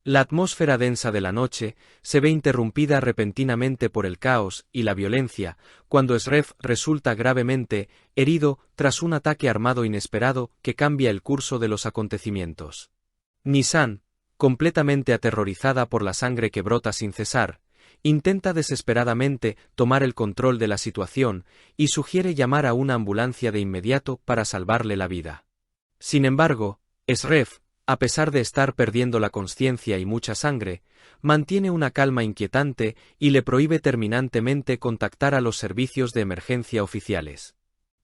La atmósfera densa de la noche se ve interrumpida repentinamente por el caos y la violencia, cuando Esref resulta gravemente herido tras un ataque armado inesperado que cambia el curso de los acontecimientos. Nisan, completamente aterrorizada por la sangre que brota sin cesar, intenta desesperadamente tomar el control de la situación y sugiere llamar a una ambulancia de inmediato para salvarle la vida. Sin embargo, Esref, a pesar de estar perdiendo la consciencia y mucha sangre, mantiene una calma inquietante y le prohíbe terminantemente contactar a los servicios de emergencia oficiales.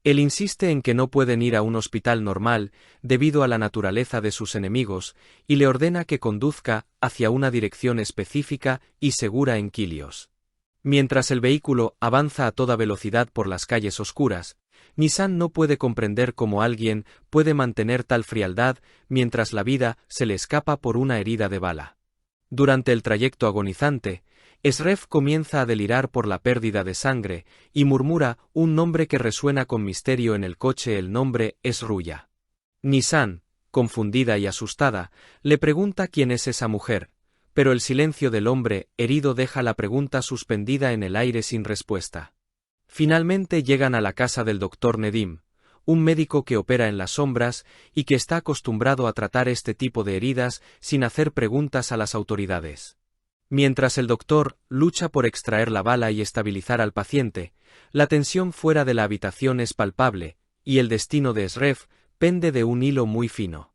Él insiste en que no pueden ir a un hospital normal debido a la naturaleza de sus enemigos y le ordena que conduzca hacia una dirección específica y segura en Kilios. Mientras el vehículo avanza a toda velocidad por las calles oscuras, Nisan no puede comprender cómo alguien puede mantener tal frialdad mientras la vida se le escapa por una herida de bala. Durante el trayecto agonizante, Esref comienza a delirar por la pérdida de sangre y murmura un nombre que resuena con misterio en el coche. El nombre es Ruya. Nisan, confundida y asustada, le pregunta quién es esa mujer, pero el silencio del hombre herido deja la pregunta suspendida en el aire sin respuesta. Finalmente llegan a la casa del doctor Nedim, un médico que opera en las sombras y que está acostumbrado a tratar este tipo de heridas sin hacer preguntas a las autoridades. Mientras el doctor lucha por extraer la bala y estabilizar al paciente, la tensión fuera de la habitación es palpable, y el destino de Esref pende de un hilo muy fino.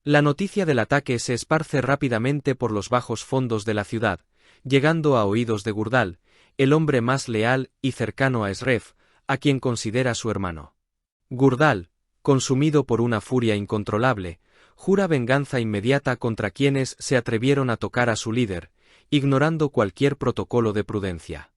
La noticia del ataque se esparce rápidamente por los bajos fondos de la ciudad, llegando a oídos de Gurdal, el hombre más leal y cercano a Esref, a quien considera su hermano. Gurdal, consumido por una furia incontrolable, jura venganza inmediata contra quienes se atrevieron a tocar a su líder, ignorando cualquier protocolo de prudencia.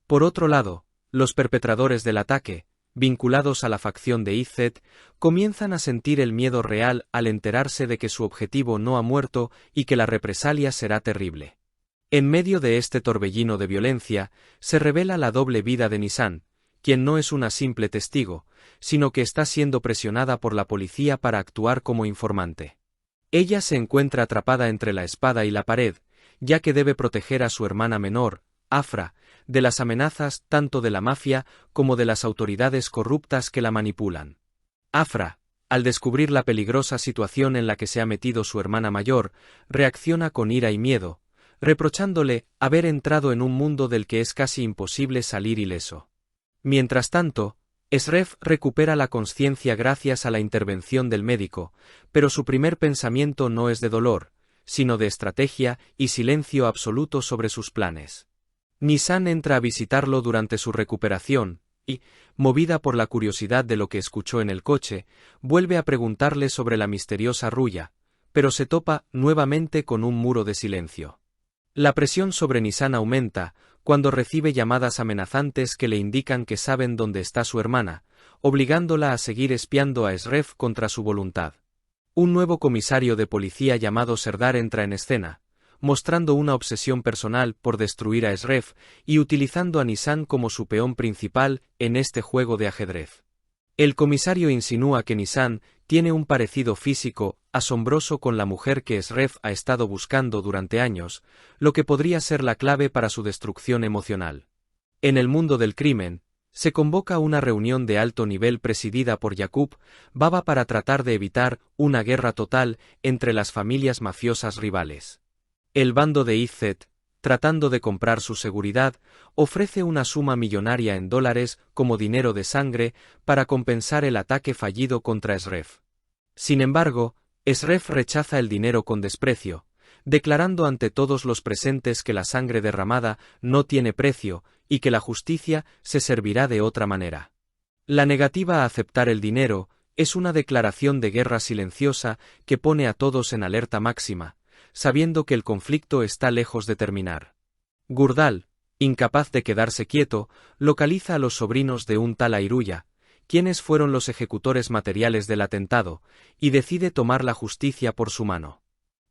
Por otro lado, los perpetradores del ataque, vinculados a la facción de Izzet, comienzan a sentir el miedo real al enterarse de que su objetivo no ha muerto y que la represalia será terrible. En medio de este torbellino de violencia, se revela la doble vida de Nisan, quien no es una simple testigo, sino que está siendo presionada por la policía para actuar como informante. Ella se encuentra atrapada entre la espada y la pared, ya que debe proteger a su hermana menor, Afra, de las amenazas tanto de la mafia como de las autoridades corruptas que la manipulan. Afra, al descubrir la peligrosa situación en la que se ha metido su hermana mayor, reacciona con ira y miedo, reprochándole haber entrado en un mundo del que es casi imposible salir ileso. Mientras tanto, Esref recupera la consciencia gracias a la intervención del médico, pero su primer pensamiento no es de dolor, sino de estrategia y silencio absoluto sobre sus planes. Nisan entra a visitarlo durante su recuperación, y, movida por la curiosidad de lo que escuchó en el coche, vuelve a preguntarle sobre la misteriosa Ruya, pero se topa nuevamente con un muro de silencio. La presión sobre Nisan aumenta cuando recibe llamadas amenazantes que le indican que saben dónde está su hermana, obligándola a seguir espiando a Esref contra su voluntad. Un nuevo comisario de policía llamado Serdar entra en escena, mostrando una obsesión personal por destruir a Esref y utilizando a Nisan como su peón principal en este juego de ajedrez. El comisario insinúa que Nisan tiene un parecido físico asombroso con la mujer que Esref ha estado buscando durante años, lo que podría ser la clave para su destrucción emocional. En el mundo del crimen, se convoca una reunión de alto nivel presidida por Yaqub Baba para tratar de evitar una guerra total entre las familias mafiosas rivales. El bando de Izzet, tratando de comprar su seguridad, ofrece una suma millonaria en dólares como dinero de sangre para compensar el ataque fallido contra Esref. Sin embargo, Esref rechaza el dinero con desprecio, declarando ante todos los presentes que la sangre derramada no tiene precio y que la justicia se servirá de otra manera. La negativa a aceptar el dinero es una declaración de guerra silenciosa que pone a todos en alerta máxima, sabiendo que el conflicto está lejos de terminar. Gurdal, incapaz de quedarse quieto, localiza a los sobrinos de un tal Airuya, quienes fueron los ejecutores materiales del atentado, y decide tomar la justicia por su mano.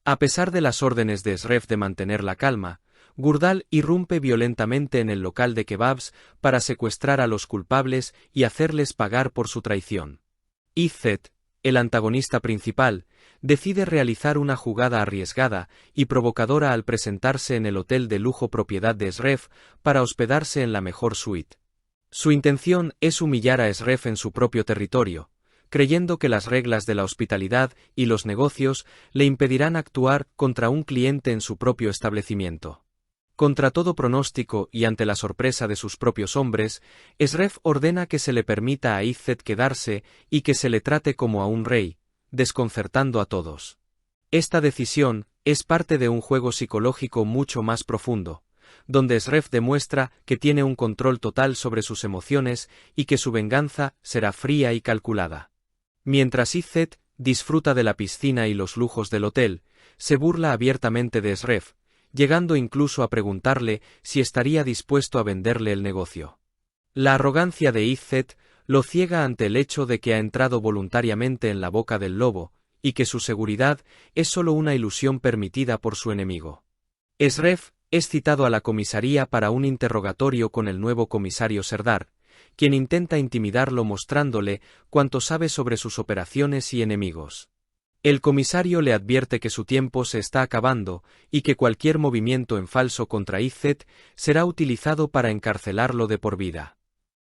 A pesar de las órdenes de Esref de mantener la calma, Gurdal irrumpe violentamente en el local de kebabs para secuestrar a los culpables y hacerles pagar por su traición. Izzet, el antagonista principal, decide realizar una jugada arriesgada y provocadora al presentarse en el hotel de lujo propiedad de Sref para hospedarse en la mejor suite. Su intención es humillar a Sref en su propio territorio, creyendo que las reglas de la hospitalidad y los negocios le impedirán actuar contra un cliente en su propio establecimiento. Contra todo pronóstico y ante la sorpresa de sus propios hombres, Sref ordena que se le permita a Izzet quedarse y que se le trate como a un rey, desconcertando a todos. Esta decisión es parte de un juego psicológico mucho más profundo, donde Sref demuestra que tiene un control total sobre sus emociones y que su venganza será fría y calculada. Mientras Izzet disfruta de la piscina y los lujos del hotel, se burla abiertamente de Sref, llegando incluso a preguntarle si estaría dispuesto a venderle el negocio. La arrogancia de Izzet lo ciega ante el hecho de que ha entrado voluntariamente en la boca del lobo, y que su seguridad es solo una ilusión permitida por su enemigo. Sref es citado a la comisaría para un interrogatorio con el nuevo comisario Serdar, quien intenta intimidarlo mostrándole cuánto sabe sobre sus operaciones y enemigos. El comisario le advierte que su tiempo se está acabando y que cualquier movimiento en falso contra Izzet será utilizado para encarcelarlo de por vida.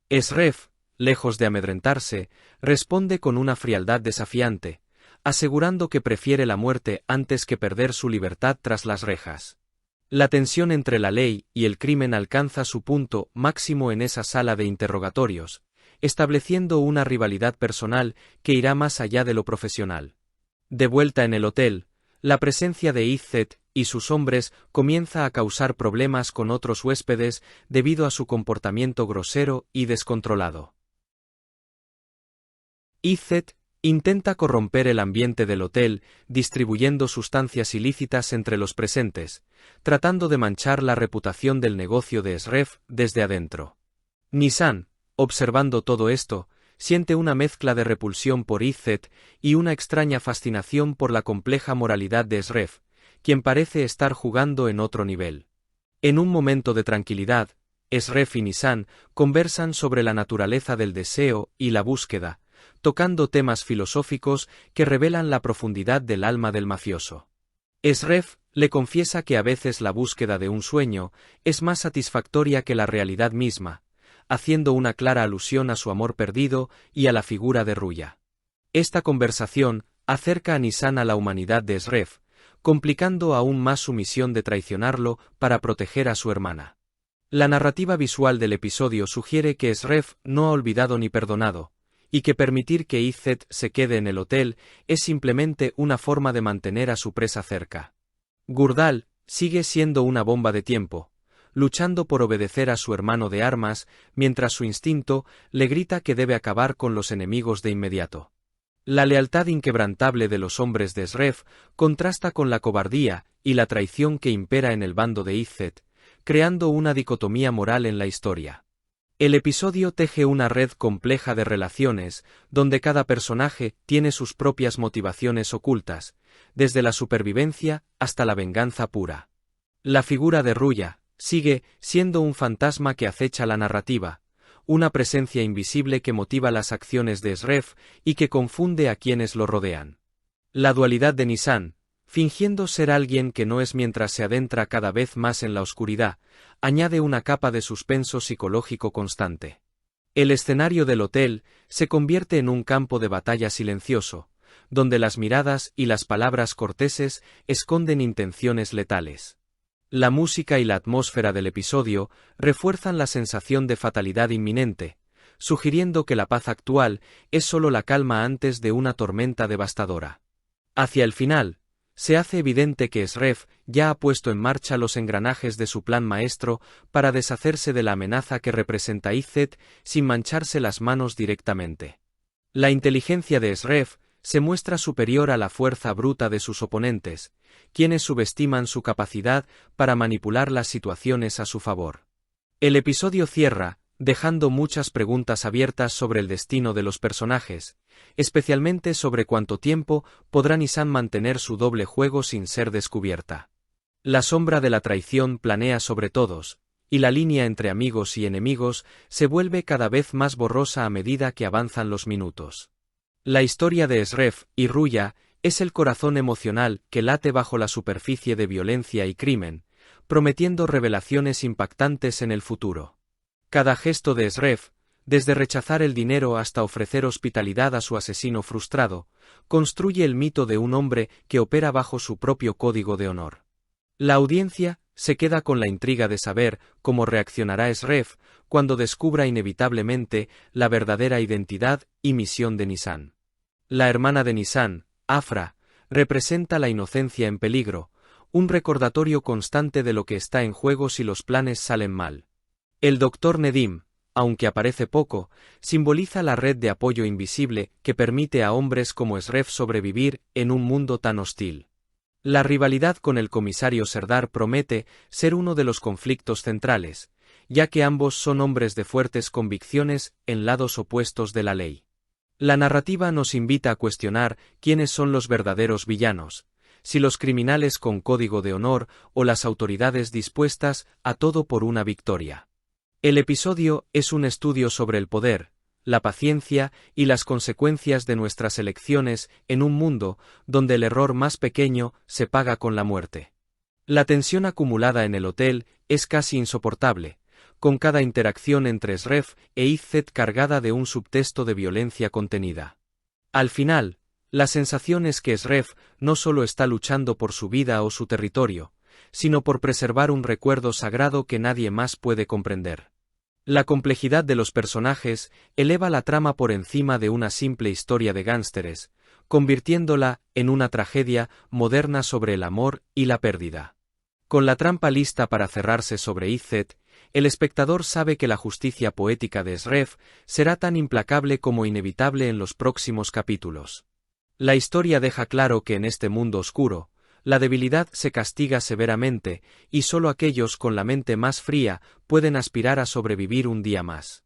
Sref, lejos de amedrentarse, responde con una frialdad desafiante, asegurando que prefiere la muerte antes que perder su libertad tras las rejas. La tensión entre la ley y el crimen alcanza su punto máximo en esa sala de interrogatorios, estableciendo una rivalidad personal que irá más allá de lo profesional. De vuelta en el hotel, la presencia de Izzet y sus hombres comienza a causar problemas con otros huéspedes debido a su comportamiento grosero y descontrolado. Izzet intenta corromper el ambiente del hotel distribuyendo sustancias ilícitas entre los presentes, tratando de manchar la reputación del negocio de Sref desde adentro. Nisan, observando todo esto, siente una mezcla de repulsión por Izzet y una extraña fascinación por la compleja moralidad de Sref, quien parece estar jugando en otro nivel. En un momento de tranquilidad, Sref y Nisan conversan sobre la naturaleza del deseo y la búsqueda, tocando temas filosóficos que revelan la profundidad del alma del mafioso. Sref le confiesa que a veces la búsqueda de un sueño es más satisfactoria que la realidad misma, haciendo una clara alusión a su amor perdido y a la figura de Ruya. Esta conversación acerca a Nisan a la humanidad de Sref, complicando aún más su misión de traicionarlo para proteger a su hermana. La narrativa visual del episodio sugiere que Sref no ha olvidado ni perdonado, y que permitir que Izzet se quede en el hotel es simplemente una forma de mantener a su presa cerca. Gurdal sigue siendo una bomba de tiempo, luchando por obedecer a su hermano de armas, mientras su instinto le grita que debe acabar con los enemigos de inmediato. La lealtad inquebrantable de los hombres de Sref contrasta con la cobardía y la traición que impera en el bando de Izzet, creando una dicotomía moral en la historia. El episodio teje una red compleja de relaciones, donde cada personaje tiene sus propias motivaciones ocultas, desde la supervivencia hasta la venganza pura. La figura de Ruya sigue siendo un fantasma que acecha la narrativa, una presencia invisible que motiva las acciones de Sref y que confunde a quienes lo rodean. La dualidad de Nisan, fingiendo ser alguien que no es mientras se adentra cada vez más en la oscuridad, añade una capa de suspenso psicológico constante. El escenario del hotel se convierte en un campo de batalla silencioso, donde las miradas y las palabras corteses esconden intenciones letales. La música y la atmósfera del episodio refuerzan la sensación de fatalidad inminente, sugiriendo que la paz actual es solo la calma antes de una tormenta devastadora. Hacia el final, se hace evidente que Sref ya ha puesto en marcha los engranajes de su plan maestro para deshacerse de la amenaza que representa Izzet sin mancharse las manos directamente. La inteligencia de Sref se muestra superior a la fuerza bruta de sus oponentes, quienes subestiman su capacidad para manipular las situaciones a su favor. El episodio cierra, dejando muchas preguntas abiertas sobre el destino de los personajes, especialmente sobre cuánto tiempo podrá Nisan mantener su doble juego sin ser descubierta. La sombra de la traición planea sobre todos, y la línea entre amigos y enemigos se vuelve cada vez más borrosa a medida que avanzan los minutos. La historia de Sref y Ruya es el corazón emocional que late bajo la superficie de violencia y crimen, prometiendo revelaciones impactantes en el futuro. Cada gesto de Sref, desde rechazar el dinero hasta ofrecer hospitalidad a su asesino frustrado, construye el mito de un hombre que opera bajo su propio código de honor. La audiencia se queda con la intriga de saber cómo reaccionará Sref cuando descubra inevitablemente la verdadera identidad y misión de Nisan. La hermana de Nisan, Afra, representa la inocencia en peligro, un recordatorio constante de lo que está en juego si los planes salen mal. El Dr. Nedim, aunque aparece poco, simboliza la red de apoyo invisible que permite a hombres como Sref sobrevivir en un mundo tan hostil. La rivalidad con el comisario Serdar promete ser uno de los conflictos centrales, ya que ambos son hombres de fuertes convicciones en lados opuestos de la ley. La narrativa nos invita a cuestionar quiénes son los verdaderos villanos, si los criminales con código de honor o las autoridades dispuestas a todo por una victoria. El episodio es un estudio sobre el poder, la paciencia y las consecuencias de nuestras elecciones en un mundo donde el error más pequeño se paga con la muerte. La tensión acumulada en el hotel es casi insoportable, con cada interacción entre Sref e Izzet cargada de un subtexto de violencia contenida. Al final, la sensación es que Sref no solo está luchando por su vida o su territorio, sino por preservar un recuerdo sagrado que nadie más puede comprender. La complejidad de los personajes eleva la trama por encima de una simple historia de gángsteres, convirtiéndola en una tragedia moderna sobre el amor y la pérdida. Con la trampa lista para cerrarse sobre Izzet, el espectador sabe que la justicia poética de Sref será tan implacable como inevitable en los próximos capítulos. La historia deja claro que en este mundo oscuro, la debilidad se castiga severamente, y solo aquellos con la mente más fría pueden aspirar a sobrevivir un día más.